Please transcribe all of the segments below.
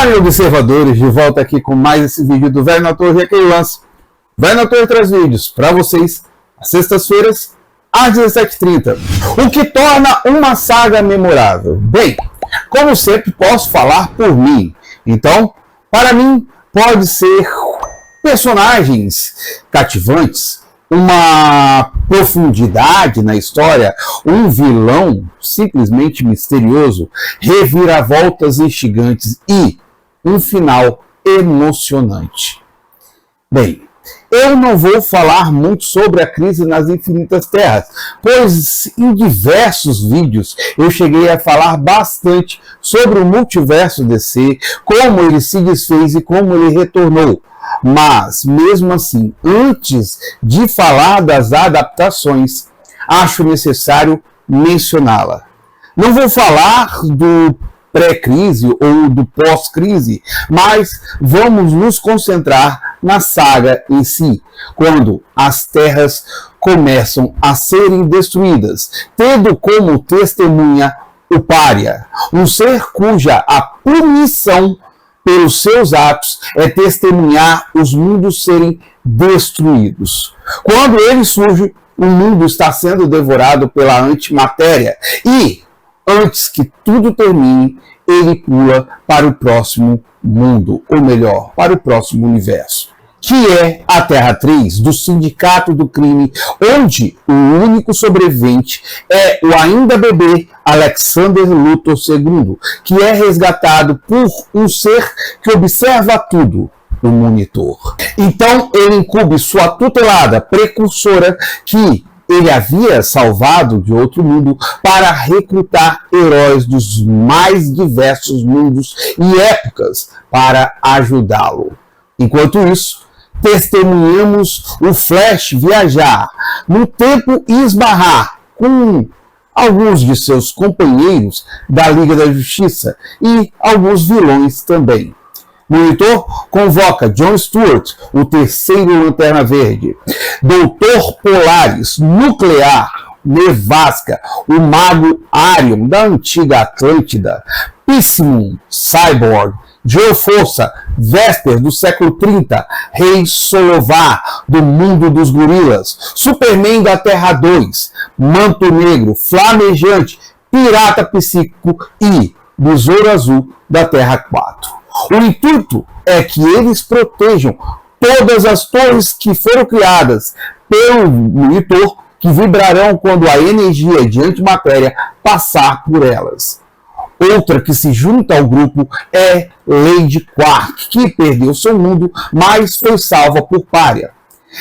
Olá, observadores, de volta aqui com mais esse vídeo do Velho na Torre. E aquele lance, Velho na Torre traz vídeos para vocês às sextas-feiras, às 17h30. O que torna uma saga memorável? Bem, como sempre, posso falar por mim. Então, para mim, pode ser personagens cativantes, uma profundidade na história, um vilão simplesmente misterioso, reviravoltas instigantes e um final emocionante. Bem, eu não vou falar muito sobre a crise nas Infinitas Terras, pois em diversos vídeos eu cheguei a falar bastante sobre o multiverso DC, como ele se desfez e como ele retornou. Mas, mesmo assim, antes de falar das adaptações, acho necessário mencioná-la. Não vou falar do pré-crise ou do pós-crise, mas vamos nos concentrar na saga em si, quando as terras começam a serem destruídas, tendo como testemunha o Pária, um ser cuja a punição pelos seus atos é testemunhar os mundos serem destruídos. Quando ele surge, o mundo está sendo devorado pela antimatéria e, antes que tudo termine, ele pula para o próximo mundo, ou melhor, para o próximo universo, que é a Terra 3 do Sindicato do Crime, onde o único sobrevivente é o ainda bebê Alexander Luthor II, que é resgatado por um ser que observa tudo, o Monitor. Então ele incube sua tutelada precursora, que ele havia salvado de outro mundo, para recrutar heróis dos mais diversos mundos e épocas para ajudá-lo. Enquanto isso, testemunhamos o Flash viajar no tempo e esbarrar com alguns de seus companheiros da Liga da Justiça e alguns vilões também. Monitor convoca John Stewart, o terceiro Lanterna Verde, Doutor Polaris, Nuclear, Nevasca, o Mago Arion da antiga Atlântida, Pissimum, Cyborg, Joe Força, Vesper do século 30, Rei Solovar do mundo dos gorilas, Superman da Terra 2, Manto Negro, Flamejante, Pirata Psíquico e Besouro Azul da Terra 4. O intuito é que eles protejam todas as torres que foram criadas pelo Monitor, que vibrarão quando a energia de antimatéria passar por elas. Outra que se junta ao grupo é Lady Quark, que perdeu seu mundo, mas foi salva por Pária.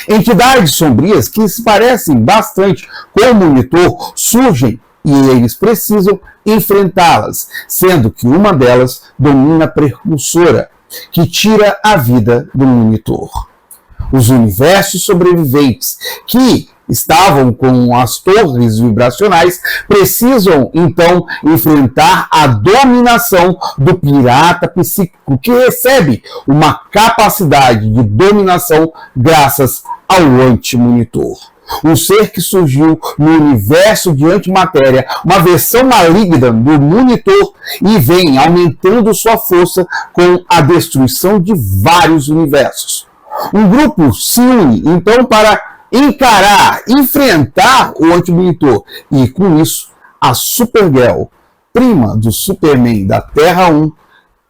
Entidades sombrias que se parecem bastante com o Monitor surgem e eles precisam enfrentá-las, sendo que uma delas domina a Precursora, que tira a vida do Monitor. Os universos sobreviventes que estavam com as torres vibracionais precisam então enfrentar a dominação do Pirata Psíquico, que recebe uma capacidade de dominação graças ao Anti-Monitor. Um ser que surgiu no universo de antimatéria, uma versão maligna do Monitor, e vem aumentando sua força com a destruição de vários universos. Um grupo se une então para enfrentar o Anti-Monitor, e com isso a Supergirl, prima do Superman da Terra 1,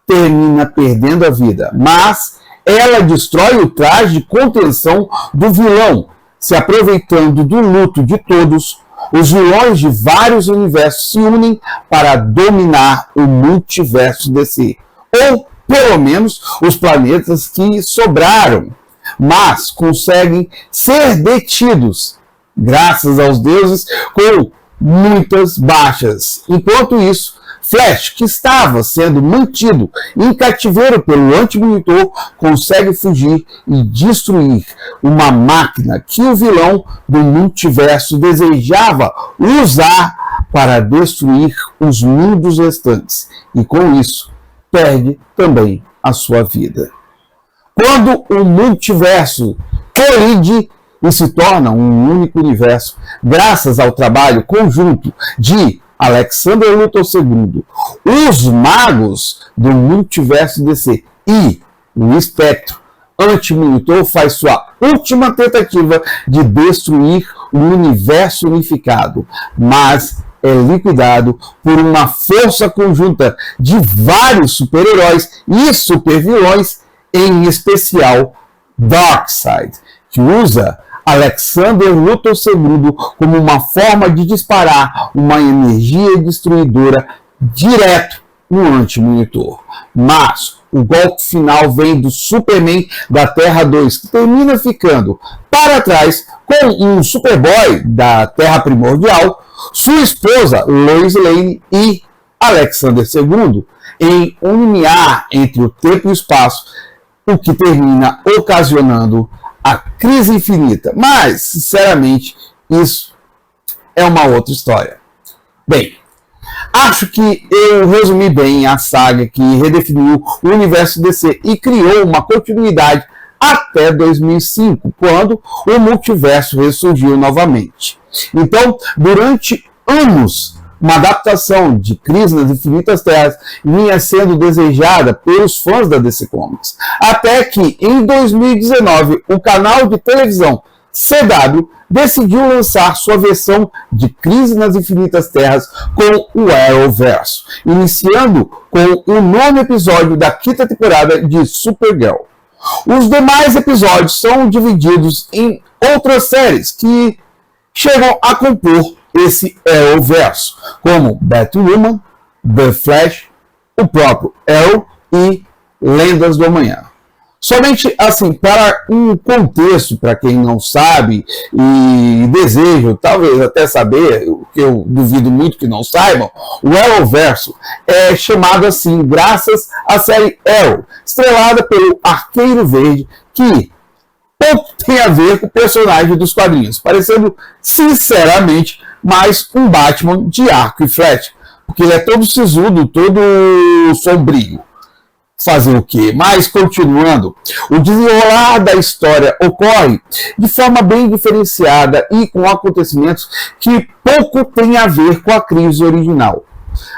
termina perdendo a vida, mas ela destrói o traje de contenção do vilão. Se aproveitando do luto de todos, os vilões de vários universos se unem para dominar o multiverso DC, ou pelo menos os planetas que sobraram, mas conseguem ser detidos, graças aos deuses, com muitas baixas. Enquanto isso, Flash, que estava sendo mantido em cativeiro pelo Anti-Monitor, consegue fugir e destruir uma máquina que o vilão do multiverso desejava usar para destruir os mundos restantes, e com isso perde também a sua vida. Quando o multiverso colide e se torna um único universo, graças ao trabalho conjunto de Alexander Luthor II, os magos do multiverso DC e o espectro Anti-Monitor faz sua última tentativa de destruir o universo unificado, mas é liquidado por uma força conjunta de vários super-heróis e super-vilões, em especial Darkseid, que usa Alexander Luthor II como uma forma de disparar uma energia destruidora direto no Anti-Monitor. Mas o golpe final vem do Superman da Terra 2, que termina ficando para trás com um Superboy da Terra Primordial, sua esposa Lois Lane e Alexander II em um limiar entre o tempo e o espaço, o que termina ocasionando a crise infinita. Mas, sinceramente, isso é uma outra história. Bem, acho que eu resumi bem a saga que redefiniu o universo DC e criou uma continuidade até 2005, quando o multiverso ressurgiu novamente. Então, durante anos, uma adaptação de Crise nas Infinitas Terras vinha sendo desejada pelos fãs da DC Comics, até que em 2019 o canal de televisão CW decidiu lançar sua versão de Crise nas Infinitas Terras com o Arrowverso, iniciando com o nono episódio da quinta temporada de Supergirl. Os demais episódios são divididos em outras séries que chegam a compor esse Arrowverso, como Batwoman, The Flash, o próprio Arrow e Lendas do Amanhã. Somente assim, para um contexto, para quem não sabe e deseja talvez até saber, o que eu duvido muito que não saibam, o Arrowverso é chamado assim graças à série Arrow, estrelada pelo Arqueiro Verde, que pouco tem a ver com o personagem dos quadrinhos, parecendo sinceramente mais um Batman de arco e flecha, porque ele é todo sisudo, todo sombrio. Fazer o quê? Mas, continuando, o desenrolar da história ocorre de forma bem diferenciada e com acontecimentos que pouco tem a ver com a crise original.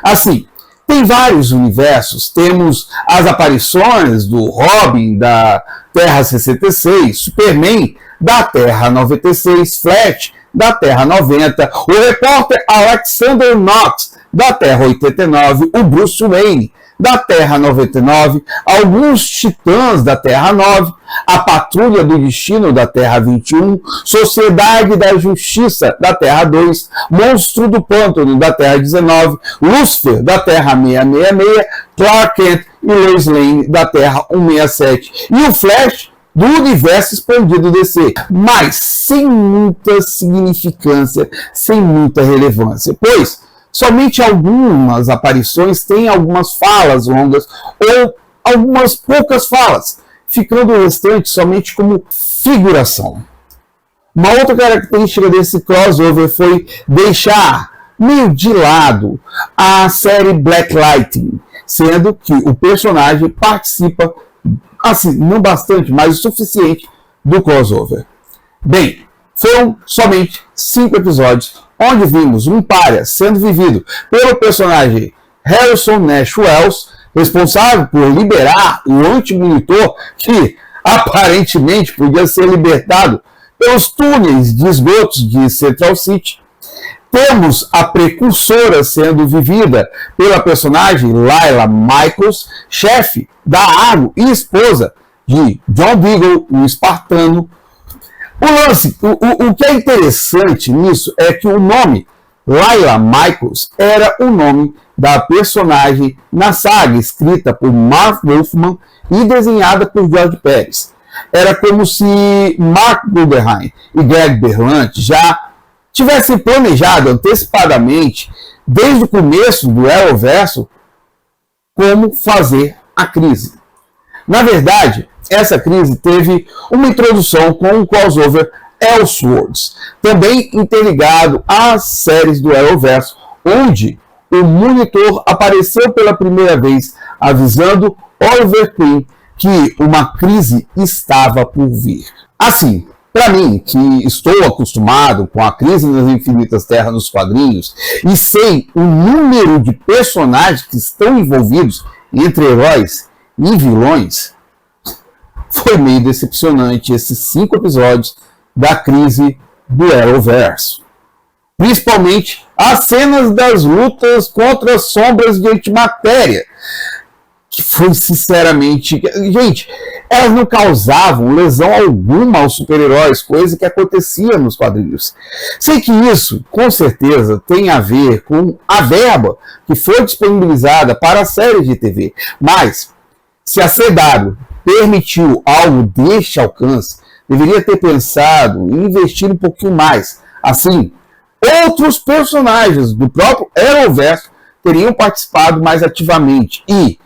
Assim, tem vários universos, temos as aparições do Robin da Terra 66, Superman da Terra 96, Flash da Terra 90, o repórter Alexander Knox da Terra 89, o Bruce Wayne da Terra 99, alguns titãs da Terra 9, a Patrulha do Destino da Terra 21, Sociedade da Justiça da Terra 2, Monstro do Pântano da Terra 19, Lucifer da Terra 666, Clark Kent e Lois Lane da Terra 167 e o Flash do universo expandido DC, mas sem muita significância, sem muita relevância, pois somente algumas aparições têm algumas falas longas ou algumas poucas falas, ficando o restante somente como figuração. Uma outra característica desse crossover foi deixar meio de lado a série Black Lightning, sendo que o personagem participa, assim, não bastante, mas o suficiente do crossover. Bem, foram somente 5 episódios, onde vimos um pária sendo vivido pelo personagem Harrison Nash Wells, responsável por liberar o Anti-Monitor, que aparentemente podia ser libertado pelos túneis de esgotos de Central City. Temos a precursora sendo vivida pela personagem Layla Michaels, chefe da Argo e esposa de John Beagle, o espartano. O que é interessante nisso é que o nome Layla Michaels era o nome da personagem na saga escrita por Marv Wolfman e desenhada por George Pérez. Era como se Mark Guggenheim e Greg Berlanti já tivessem planejado antecipadamente, desde o começo do Arrowverso, como fazer a crise. Na verdade, essa crise teve uma introdução com o crossover Elseworlds, também interligado às séries do Arrowverso, onde o Monitor apareceu pela primeira vez avisando Oliver Queen que uma crise estava por vir. Assim, Para mim, que estou acostumado com a Crise nas Infinitas Terras nos quadrinhos e sei o número de personagens que estão envolvidos entre heróis e vilões, foi meio decepcionante esses 5 episódios da crise do Arrowverso. Principalmente as cenas das lutas contra as sombras de antimatéria, que foi sinceramente... Gente, elas não causavam lesão alguma aos super-heróis, coisa que acontecia nos quadrinhos. Sei que isso, com certeza, tem a ver com a verba que foi disponibilizada para a série de TV. Mas, se a CW permitiu algo deste alcance, deveria ter pensado em investir um pouquinho mais. Assim, outros personagens do próprio Arrowverso teriam participado mais ativamente e,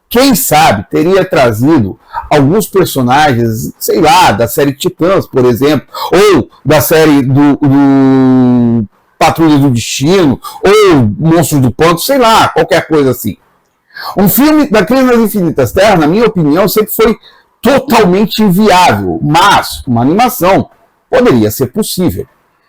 quem sabe, teria trazido alguns personagens, sei lá, da série Titãs, por exemplo, ou da série do Patrulha do Destino, ou Monstros do Pântano, sei lá, qualquer coisa assim. Um filme da Crise nas Infinitas Terras, na minha opinião, sempre foi totalmente inviável, mas uma animação poderia ser possível.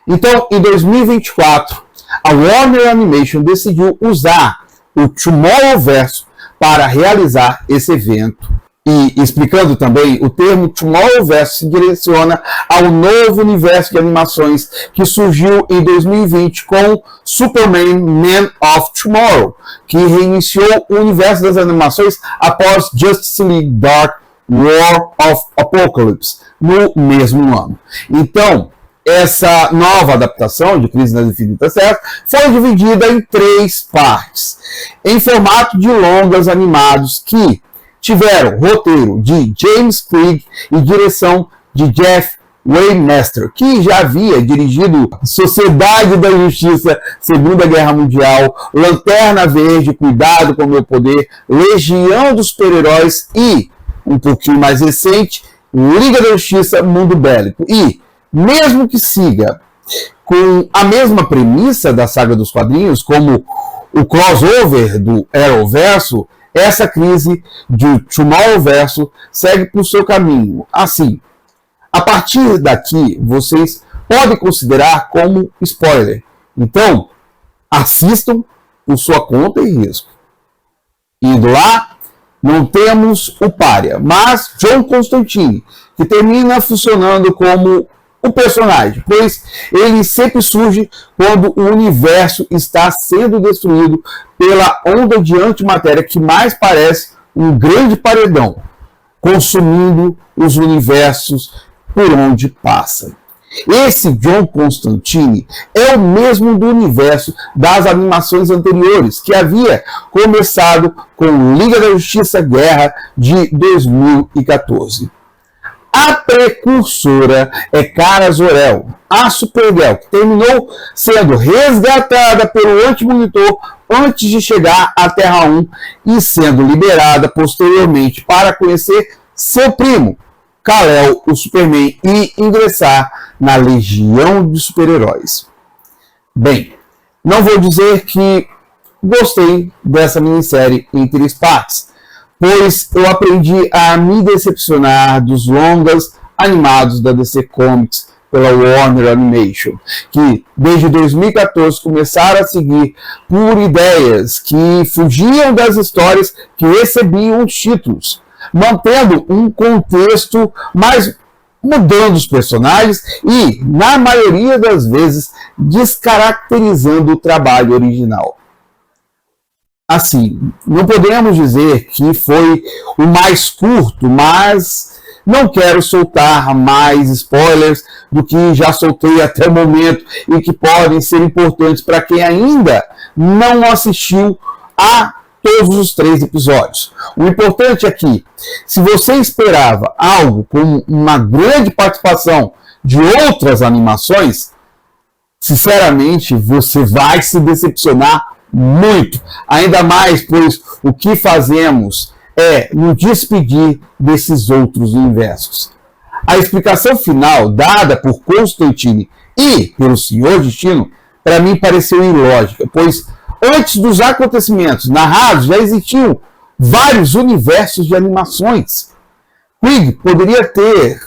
Então, em 2024, a Warner Animation decidiu usar o Tomorrowverse para realizar esse evento. E explicando também, o termo Tomorrowverse se direciona ao novo universo de animações que surgiu em 2020 com Superman Man of Tomorrow, que reiniciou o universo das animações após Justice League Dark War of Apocalypse, no mesmo ano. Então, essa nova adaptação de Crise nas Infinitas Terras foi dividida em 3 partes, em formato de longas animados que tiveram roteiro de James Craig e direção de Jeff Waymaster, que já havia dirigido Sociedade da Justiça, Segunda Guerra Mundial, Lanterna Verde, Cuidado com o Meu Poder, Legião dos Super-Heróis e, um pouquinho mais recente, Liga da Justiça, Mundo Bélico. E, mesmo que siga com a mesma premissa da saga dos quadrinhos, como o crossover do Arrowverso, essa crise de Tomorrowverso segue por seu caminho. Assim, a partir daqui, vocês podem considerar como spoiler. Então, assistam por sua conta e risco. Indo lá, não temos o Pária, mas John Constantine, que termina funcionando como o personagem, pois ele sempre surge quando o universo está sendo destruído pela onda de antimatéria que mais parece um grande paredão, consumindo os universos por onde passa. Esse John Constantine é o mesmo do universo das animações anteriores, que havia começado com Liga da Justiça Guerra de 2014. A precursora é Kara Zor-El, a Supergirl, que terminou sendo resgatada pelo Anti-Monitor antes de chegar à Terra 1 e sendo liberada posteriormente para conhecer seu primo, Kal-El, o Superman, e ingressar na Legião de Super-Heróis. Bem, não vou dizer que gostei dessa minissérie em 3 partes, pois eu aprendi a me decepcionar dos longas animados da DC Comics pela Warner Animation, que desde 2014 começaram a seguir por ideias que fugiam das histórias que recebiam os títulos, mantendo um contexto, mas mudando os personagens e, na maioria das vezes, descaracterizando o trabalho original. Assim, não podemos dizer que foi o mais curto, mas não quero soltar mais spoilers do que já soltei até o momento e que podem ser importantes para quem ainda não assistiu a todos os 3 episódios. O importante é que, se você esperava algo com uma grande participação de outras animações, sinceramente, você vai se decepcionar muito, ainda mais pois o que fazemos é nos despedir desses outros universos. A explicação final dada por Constantine e pelo Senhor Destino, para mim pareceu ilógica, pois antes dos acontecimentos narrados já existiam vários universos de animações. Krieg poderia ter,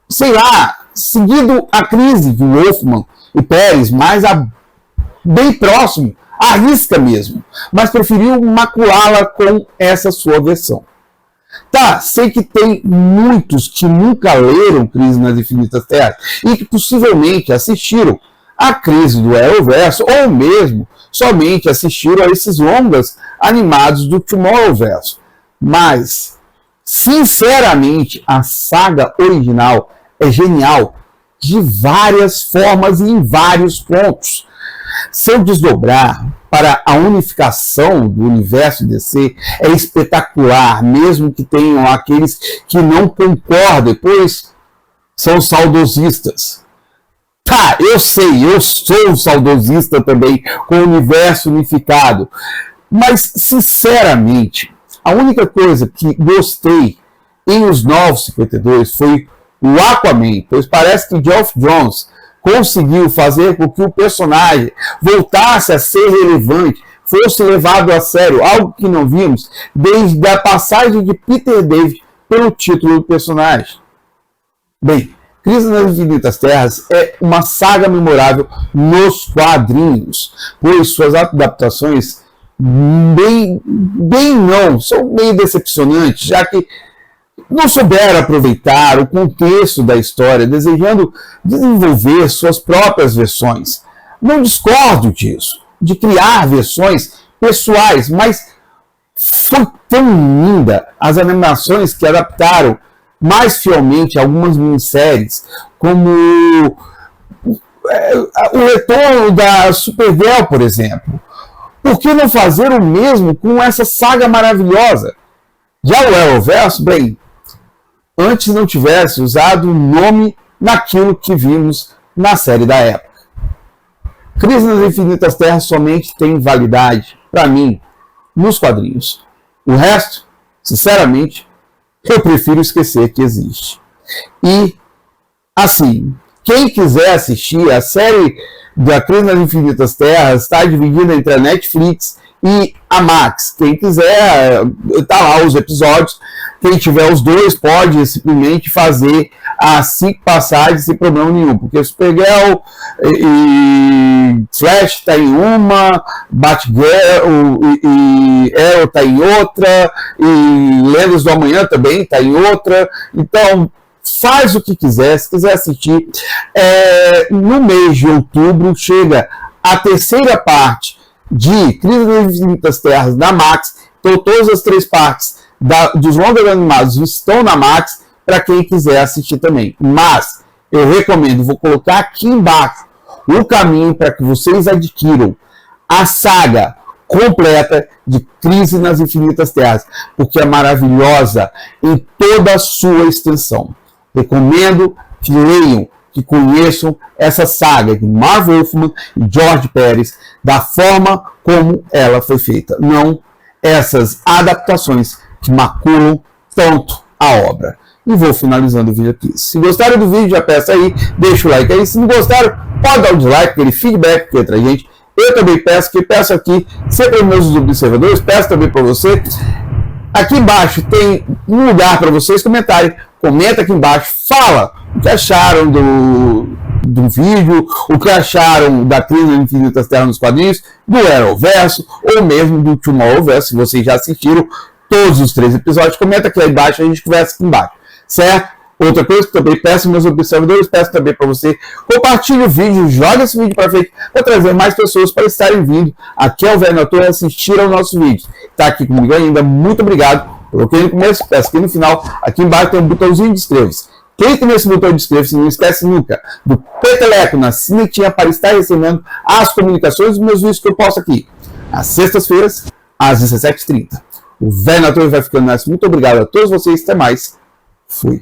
sei lá, seguido a crise de Wolfman e Pérez, mais bem próximo, à risca mesmo, mas preferiu maculá-la com essa sua versão. Tá, sei que tem muitos que nunca leram Crise nas Infinitas Terras e que possivelmente assistiram a Crise do Arrowverse ou mesmo somente assistiram a esses longas animados do Tomorrowverse. Mas, sinceramente, a saga original é genial de várias formas e em vários pontos. Seu desdobrar para a unificação do universo DC é espetacular, mesmo que tenham aqueles que não concordem, pois são saudosistas. Tá, eu sei, eu sou um saudosista também com o universo unificado, mas, sinceramente, a única coisa que gostei em Os Novos 52 foi o Aquaman, pois parece que Geoff Johns conseguiu fazer com que o personagem voltasse a ser relevante, fosse levado a sério, algo que não vimos desde a passagem de Peter David pelo título do personagem. Bem, Crise nas Infinitas Terras é uma saga memorável nos quadrinhos, pois suas adaptações são meio decepcionantes, já que não souberam aproveitar o contexto da história, desejando desenvolver suas próprias versões. Não discordo disso, de criar versões pessoais, mas foi tão linda as animações que adaptaram mais fielmente algumas minisséries, como o retorno da Supergirl, por exemplo. Por que não fazer o mesmo com essa saga maravilhosa? Já o Arrowverse, bem, antes não tivesse usado o nome naquilo que vimos na série da época. Crise nas Infinitas Terras somente tem validade, para mim, nos quadrinhos. O resto, sinceramente, eu prefiro esquecer que existe. E, assim, quem quiser assistir, a série da Crise nas Infinitas Terras está dividida entre a Netflix e a Max. Quem quiser, tá lá os episódios. Quem tiver os dois pode simplesmente fazer as 5 passagens sem problema nenhum, porque Supergirl e Flash está em uma, Batgirl e Arrow está em outra, e Lendas do Amanhã também está em outra. Então, faz o que quiser, se quiser assistir. No mês de outubro chega a terceira parte de Crise nas Infinitas Terras da Max, então todas as 3 partes dos longas animados estão na Max para quem quiser assistir também. Mas eu recomendo, vou colocar aqui embaixo o caminho para que vocês adquiram a saga completa de Crise nas Infinitas Terras, porque é maravilhosa em toda a sua extensão. Recomendo que leiam, que conheçam essa saga de Marv Wolfman e George Pérez da forma como ela foi feita, não essas adaptações que maculam tanto a obra. E vou finalizando o vídeo aqui. Se gostaram do vídeo, já peça aí, deixa o like aí. Se não gostaram, pode dar o dislike, aquele feedback que entra a gente. Eu também peço aqui, sempre aos meus observadores, peço também para você. Aqui embaixo tem um lugar para vocês comentarem. Comenta aqui embaixo, fala o que acharam do vídeo, o que acharam da Crise nas Infinitas Terras nos quadrinhos, do Arrowverse, ou mesmo do Tomorrowverse, se vocês já assistiram todos os 3 episódios. Comenta aqui embaixo, a gente conversa aqui embaixo, certo? Outra coisa que também peço meus observadores, peço também para você, compartilhe o vídeo, joga esse vídeo para frente, para trazer mais pessoas para estarem vindo aqui ao Velho na Torre assistir ao nosso vídeo. Está aqui comigo ainda, muito obrigado. Coloquei no começo, peço aqui no final, aqui embaixo tem um botãozinho de inscreva-se. Clique nesse botão de inscreva-se, não esquece nunca do peteleco na sinetinha para estar recebendo as comunicações dos meus vídeos que eu posto aqui, às sextas-feiras, às 17h30. O Velho na Torre vai ficando nessa. Muito obrigado a todos vocês, até mais. Fui.